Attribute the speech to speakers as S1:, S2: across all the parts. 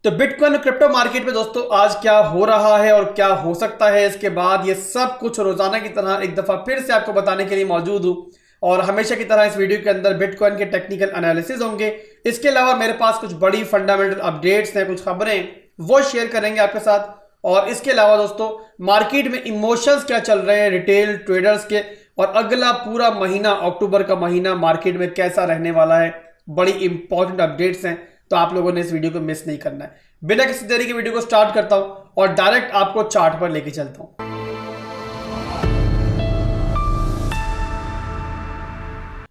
S1: तो बिटकॉइन और crypto market में दोस्तों आज क्या हो रहा है और क्या हो सकता है इसके बाद, ये सब कुछ रोजाना की तरह एक दफा फिर से आपको बताने के लिए मौजूद हूं। और हमेशा की तरह इस वीडियो के अंदर बिटकॉइन के टेक्निकल एनालिसिस होंगे। इसके अलावा मेरे पास कुछ बड़ी फंडामेंटल अपडेट्स हैं, कुछ खबरें वो शेयर करेंगे आपके साथ। और इसके अलावा दोस्तों मार्केट में इमोशंस क्या चल रहे हैं रिटेल ट्रेडर्स के, और अगला पूरा महीना अक्टूबर का महीना मार्केट में कैसा रहने वाला है, बड़ी इंपॉर्टेंट अपडेट्स हैं। तो आप लोगों ने इस वीडियो को मिस नहीं करना है। बिना किसी देरी के वीडियो को स्टार्ट करता हूं और डायरेक्ट आपको चार्ट पर लेके चलता हूं।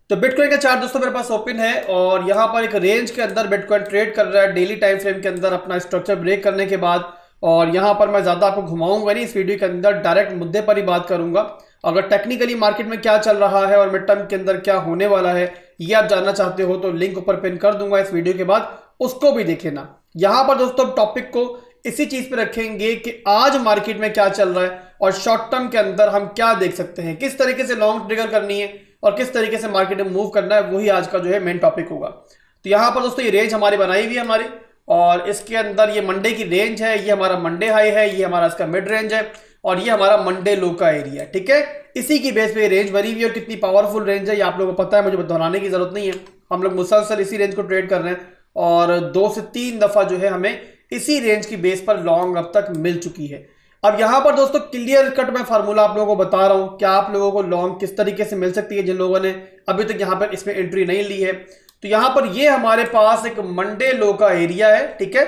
S1: तो बिटकॉइन का चार्ट दोस्तों मेरे पास ओपन है और यहां पर एक रेंज के अंदर बिटकॉइन ट्रेड कर रहा है डेली टाइम फ्रेम के अंदर अपना स्ट्रक्चर ब्रेक करने के बाद। और यहां पर मैं ज्यादा आपको घुमाऊंगा नहीं, इस वीडियो के अंदर डायरेक्ट मुद्दे पर ही बात करूंगा। अगर टेक्निकली मार्केट में क्या चल रहा है और मिड टर्म के अंदर क्या होने वाला है ये आप जानना चाहते हो तो लिंक ऊपर पिन कर दूंगा इस वीडियो के बाद, उसको भी देख लेना। यहां पर दोस्तों टॉपिक को इसी चीज पे रखेंगे कि आज मार्केट में क्या चल रहा है और शॉर्ट टर्म के अंदर हम क्या देख सकते हैं, किस तरीके से लॉन्ग ट्रिगर करनी है और किस तरीके से मार्केट में मूव करना है, वही आज का जो है मेन टॉपिक होगा। तो यहां पर दोस्तों ये रेंज हमारी बनाई हुई है हमारी, और इसके अंदर ये मंडे की रेंज है, ये हमारा मंडे हाई है, ये हमारा इसका मिड रेंज है और ये हमारा मंडे लो का एरिया है। ठीक है, इसी की बेस पे रेंज बनी हुई है और कितनी पावरफुल रेंज है ये आप लोगों को पता है, मुझे दोहराने की जरूरत नहीं है। हम लोग मुसलसल इसी रेंज को ट्रेड कर रहे हैं और 2 से 3 दफा जो है हमें इसी रेंज की बेस पर लॉन्ग अब तक मिल चुकी है। अब यहां पर दोस्तों क्लियर कट मैं फार्मूला आप लोगों को बता रहा हूं कि आप लोगों को लॉन्ग किस तरीके से मिल सकती है जिन लोगों ने अभी तक यहां पर इसमें एंट्री नहीं ली है। तो यहां पर ये हमारे पास एक मंडे लो का एरिया है, ठीक है,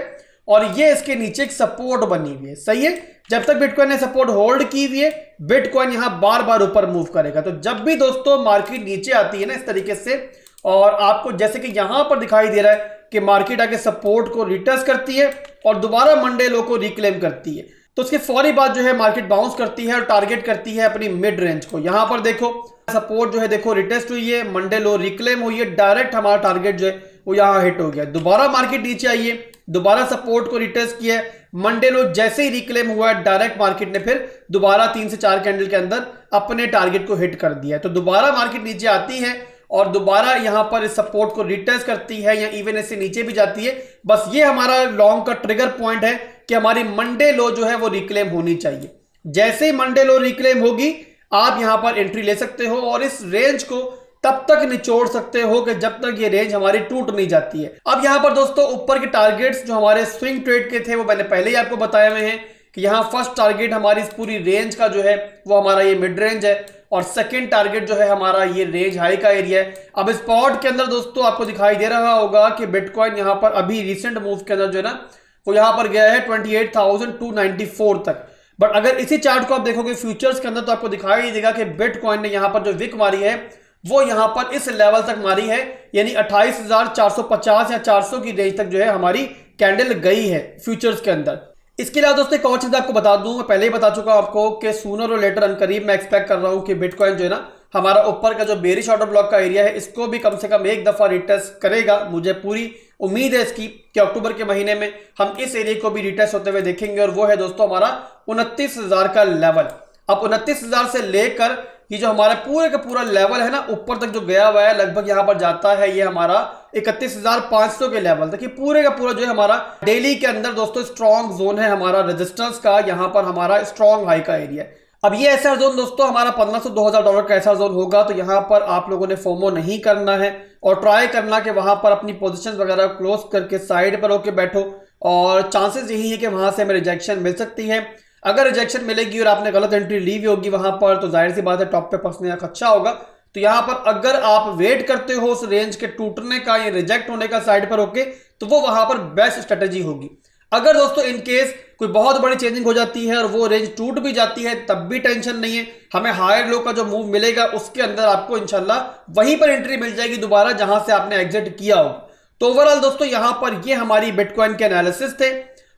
S1: और ये इसके नीचे एक सपोर्ट बनी हुई है। सही है, जब तक बिटकॉइन ने सपोर्ट होल्ड की हुई है बिटकॉइन यहां बार बार ऊपर मूव करेगा। तो जब भी दोस्तों मार्केट नीचे आती है ना इस तरीके से, और आपको जैसे कि यहां पर दिखाई दे रहा है कि मार्केट आके सपोर्ट को रिटेस्ट करती है और दोबारा मंडे लो को रिक्लेम करती है, तो उसके फौरी बाद जो है मार्केट बाउंस करती है और टारगेट करती है अपनी मिड रेंज को। यहां पर देखो सपोर्ट जो है देखो रिटेस्ट हुई है, मंडे लो रिक्लेम हुई है, डायरेक्ट हमारा टारगेट जो है वो यहां हिट हो गया। दोबारा मार्केट नीचे आई है, दोबारा सपोर्ट को रिटेस्ट किया है, मंडे लो जैसे ही रिक्लेम हुआ है डायरेक्ट मार्केट ने फिर दोबारा 3 से 4 कैंडल के अंदर अपने टारगेट को हिट कर दिया है। तो दोबारा मार्केट नीचे आती है और दोबारा यहां पर इस सपोर्ट को रिटेस्ट करती है या इवन इससे नीचे भी जाती है। बस ये हमारा लॉन्ग का ट्रिगर पॉइंट है कि हमारी मंडे लो जो है वो रिक्लेम होनी चाहिए। जैसे ही मंडे लो रिक्लेम होगी आप यहां पर एंट्री ले सकते हो और इस रेंज को तब तक निचोड़ सकते हो कि जब तक ये रेंज हमारी टूट नहीं जाती है। अब यहां पर दोस्तों ऊपर के टारगेट्स जो हमारे स्विंग ट्रेड के थे वो मैंने पहले ही आपको बताए हुए हैं कि यहां फर्स्ट टारगेट हमारी इस पूरी रेंज का जो है वो हमारा ये मिड रेंज है और सेकंड टारगेट जो है हमारा ये रेंज हाई का एरिया है। अब स्पॉट के अंदर दोस्तों आपको दिखाई दे रहा होगा कि बिटकॉइन यहां पर अभी रिसेंट मूव के अंदर जो है ना वो यहां पर गया है 28,294 तक। बट अगर इसी चार्ट को आप देखोगे फ्यूचर्स के अंदर तो आपको दिखाई देगा कि बिटकॉइन ने यहां पर जो विक मारी है वो यहां पर इस लेवल तक मारी है, यानी 28,450 या 400 की रेंज तक जो है हमारी कैंडल गई है फ्यूचर्स के अंदर। इसके अलावा दोस्तों एक और चीज आपको बता दूं, मैं पहले ही बता चुका हूं आपको कि सूनर और लेटर अनकरीब मैं एक्सपेक्ट कर रहा हूं कि बिटकॉइन जो है ना हमारा ऊपर का जो बेरिश ऑर्डर ब्लॉक का एरिया है इसको भी कम से कम एक दफा रिटेस्ट करेगा। मुझे पूरी उम्मीद है इसकी कि अक्टूबर के महीने में हम इस एरिया को भी रिटेस्ट होते हुए देखेंगे और वो है दोस्तों हमारा 29,000 का लेवल। अब 29,000 से लेकर ये जो हमारा पूरे का पूरा लेवल है ना ऊपर तक जो गया हुआ है लगभग यहां पर जाता है ये हमारा 31,500 के लेवल तक। ये पूरे का पूरा जो है हमारा डेली के अंदर दोस्तों स्ट्रॉन्ग जोन है हमारा रेजिस्टेंस का, यहां पर हमारा स्ट्रॉन्ग हाई का एरिया है। अब ये ऐसा जोन दोस्तों हमारा 1500-2000 डॉलर का ऐसा जोन होगा, तो यहां पर आप लोगों ने फोमो नहीं करना है और ट्राई करना कि वहां पर अपनी पोजीशन वगैरह क्लोज करके साइड पर होकर बैठो और चांसेस यही है कि वहां से हमें रिजेक्शन मिल सकती है। अगर रिजेक्शन मिलेगी और आपने गलत एंट्री ली हुई होगी वहां पर तो जाहिर सी बात है टॉप पे फंसने का खर्चा होगा। तो यहां पर अगर आप वेट करते हो उस रेंज के टूटने का या रिजेक्ट होने का साइड पर होके तो वो वहां पर बेस्ट स्ट्रेटेजी होगी। अगर दोस्तों इन केस कोई बहुत बड़ी चेंजिंग हो जाती है और वो रेंज टूट भी जाती है तब भी टेंशन नहीं है, हमें हायर लो का जो मूव मिलेगा उसके अंदर आपको इंशाल्लाह वहीं पर एंट्री मिल जाएगी दोबारा जहां से आपने एग्जिट किया हो। तो ओवरऑल दोस्तों यहां पर ये हमारी बिटकॉइन के एनालिसिस थे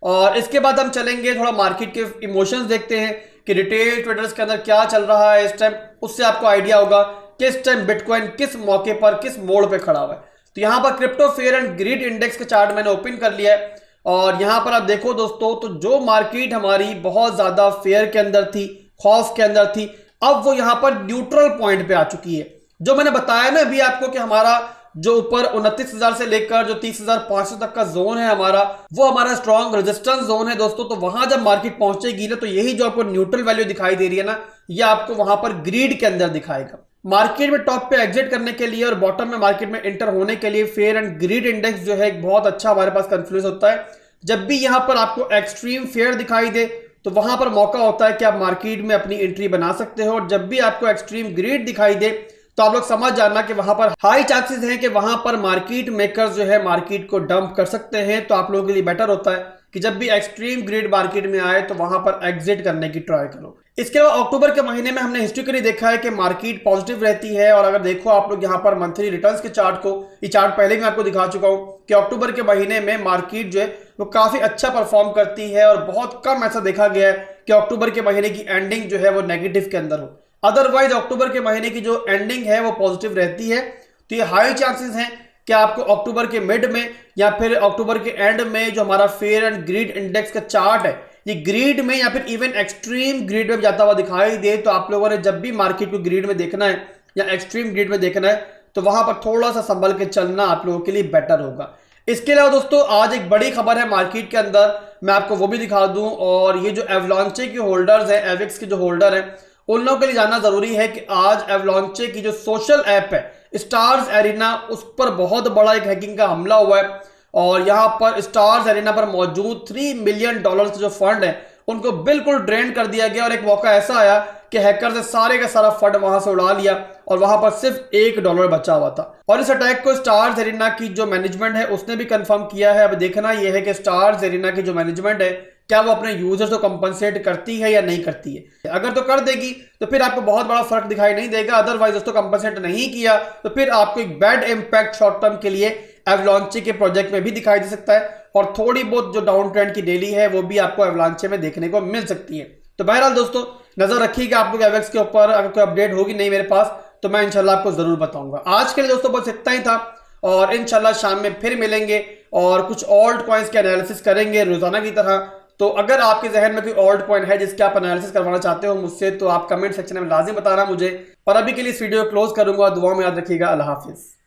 S1: और इसके बाद हम चलेंगे थोड़ा मार्केट के इमोशंस देखते हैं कि रिटेल ट्रेडर्स के अंदर क्या चल रहा है इस टाइम, उससे आपको आइडिया होगा कि इस टाइम बिटकॉइन किस मौके पर किस मोड़ पे खड़ा हुआ है। तो यहां पर crypto fair and greed index का चार्ट मैंने ओपन कर लिया है और यहां पर आप देखो दोस्तों तो जो मार्केट हमारी बहुत ज्यादा फेयर के अंदर थी, खौफ के अंदर थी, अब वो यहां पर न्यूट्रल पॉइंट पे आ चुकी है। जो मैंने बताया ना अभी आपको कि हमारा जो ऊपर 29,000 से लेकर जो 30,500 तक का जोन है हमारा, वो हमारा स्ट्रॉन्ग रेजिस्टेंस जोन है दोस्तों। तो वहां जब मार्केट पहुंचेगी ना, तो यही जो आपको न्यूट्रल वैल्यू दिखाई दे रही है ना, ये आपको वहां पर ग्रीड के अंदर दिखाएगा। मार्केट में टॉप पे एग्जिट करने के लिए और बॉटम में मार्केट में एंटर होने के लिए फेयर एंड ग्रीड इंडेक्स जो है एक बहुत अच्छा हमारे पास कन्फ्लुएंस होता है। जब भी यहां पर आपको एक्सट्रीम फेयर दिखाई दे तो वहां पर मौका होता है कि आप मार्केट में अपनी एंट्री बना सकते हो, और जब भी आपको एक्सट्रीम ग्रीड दिखाई दे तो आप लोग समझ जाना कि वहां पर हाई चांसेस हैं कि वहां पर मार्केट मेकर्स जो है मार्केट को डंप कर सकते हैं। तो आप लोगों के लिए बेटर होता है कि जब भी एक्सट्रीम ग्रीड मार्केट में आए तो वहां पर एग्जिट करने की ट्राई करो। इसके अलावा अक्टूबर के महीने में हमने हिस्ट्रिकली देखा है कि मार्केट पॉजिटिव रहती है, और अगर देखो आप लोग यहाँ पर मंथली रिटर्न्स के चार्ट को, ये चार्ट पहले भी मैं आपको दिखा चुका हूं कि अक्टूबर के महीने में मार्केट जो है वो काफी अच्छा परफॉर्म करती है, और बहुत कम ऐसा देखा गया है कि अक्टूबर के महीने की एंडिंग जो है वो नेगेटिव के अंदर हो। अदरवाइज अक्टूबर के महीने की जो एंडिंग है वो पॉजिटिव रहती है। तो ये हाई चांसेस हैं कि आपको अक्टूबर के मिड में या फिर अक्टूबर के एंड में जो हमारा फेयर एंड ग्रीड इंडेक्स का चार्ट है, ये ग्रीड में या फिर इवन एक्सट्रीम ग्रीड में जाता हुआ दिखाई दे। तो आप लोगों ने जब भी मार्केट को ग्रीड में देखना है या एक्सट्रीम ग्रीड में देखना है तो वहां पर थोड़ा सा संभल के चलना आप लोगों के लिए बेटर होगा। इसके अलावा दोस्तों आज एक बड़ी खबर है मार्केट के अंदर, मैं आपको वो भी दिखा दूं। और ये जो एवलांचे के होल्डर्स हैं, एविक्स के जो होल्डर हैं, उन लोगों के लिए जानना जरूरी है कि आज एवलांचे की जो सोशल ऐप है स्टार्स एरिना, उस पर बहुत बड़ा एक हैकिंग का हमला हुआ है, और यहां पर स्टार्स एरिना पर मौजूद $3 मिलियन जो फंड है उनको बिल्कुल ड्रेन कर दिया गया। और एक मौका ऐसा आया कि हैकर ने सारे का सारा फंड वहां से उड़ा लिया और वहां पर सिर्फ $1 बचा हुआ था। और इस अटैक को स्टार्स एरिना की जो मैनेजमेंट है उसने भी कंफर्म किया है। अब देखना यह है कि स्टार्स एरिना की जो मैनेजमेंट है क्या वो अपने यूजर्स को कंपनसेट करती है या नहीं करती है। अगर तो कर देगी तो फिर आपको बहुत बड़ा फर्क दिखाई नहीं देगा, अदरवाइज दोस्तों कंपनसेट नहीं किया तो फिर आपको एक बैड इंपैक्ट शॉर्ट टर्म के लिए एवलांचे के प्रोजेक्ट में भी दिखाई दे सकता है, और थोड़ी बहुत जो डाउन ट्रेंड की डेली है वो भी आपको एवलांचे में देखने को मिल सकती है। तो बहरहाल दोस्तों नजर रखिएगा आप लोग एवेक्स के ऊपर, अगर कोई अपडेट होगी नहीं मेरे पास तो मैं इंशाल्लाह आपको जरूर बताऊंगा। आज के लिए दोस्तों बस इतना ही था, और इंशाल्लाह शाम में फिर मिलेंगे और कुछ ऑल्ट कॉइन्स के एनालिसिस करेंगे रोजाना की तरह। तो अगर आपके जहन में कोई ऑल्ट कॉइन है जिसके आप एनालिसिस करवाना चाहते हो मुझसे तो आप कमेंट सेक्शन में लाजिम बताना मुझे। और अभी के लिए इस वीडियो को क्लोज करूंगा, दुआ में याद रखिएगा। अल्लाह हाफिज।